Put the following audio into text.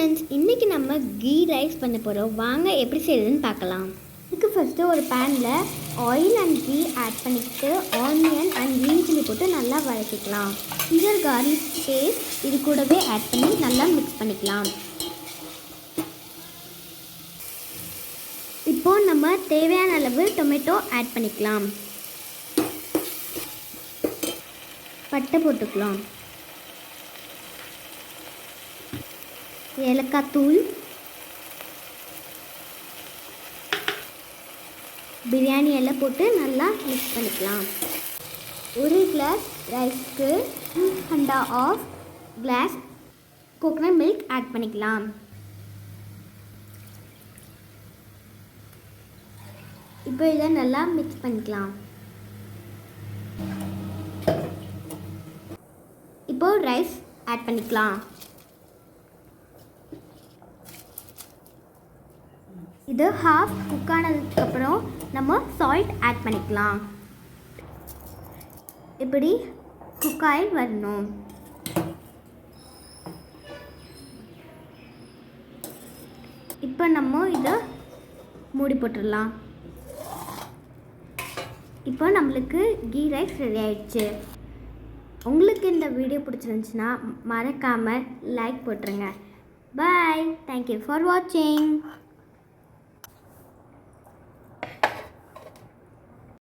Friends, இன்றைக்கி நம்ம key rice பண்ண போகிறோம். வாங்க எப்படி செய்யுதுன்னு பார்க்கலாம். இதுக்கு ஃபஸ்ட்டு ஒரு பேனில் ஆயில் அண்ட் கீ ஆட் பண்ணிக்கிட்டு ஆனியன் அண்ட் க்ரீன் சில்லி போட்டு நல்லா வதக்கிக்கலாம். ஜிஞ்சர் கார்லிக் பேஸ்ட் இது கூடவே ஆட் பண்ணி நல்லா மிக்ஸ் பண்ணிக்கலாம். இப்போது நம்ம தேவையான அளவு டொமேட்டோ ஆட் பண்ணிக்கலாம். பட்டை போட்டுக்கலாம். ஏலக்காய் தூள், பிரியாணி எல்லாம் போட்டு நல்லா மிக்ஸ் பண்ணிக்கலாம். ஒரு கிளாஸ் ரைஸ்க்கு 2.5 கிளாஸ் கோகனட் மில்க் ஆட் பண்ணிக்கலாம். இப்போ இதை நல்லா மிக்ஸ் பண்ணிக்கலாம். இப்போ ரைஸ் ஆட் பண்ணிக்கலாம். இது ஹாஃப் குக் ஆனதுக்கப்புறம் நம்ம சால்ட் ஆட் பண்ணிக்கலாம். இப்படி குக் ஆகி வரணும். இப்போ நம்ம இதை மூடி போட்டுடலாம். இப்போ நம்மளுக்கு கீ ரைஸ் ரெடி ஆயிடுச்சு. உங்களுக்கு இந்த வீடியோ பிடிச்சிருந்துச்சுன்னா மறக்காமல் லைக் போட்டுருங்க. பாய். தேங்க்யூ ஃபார் வாட்சிங்.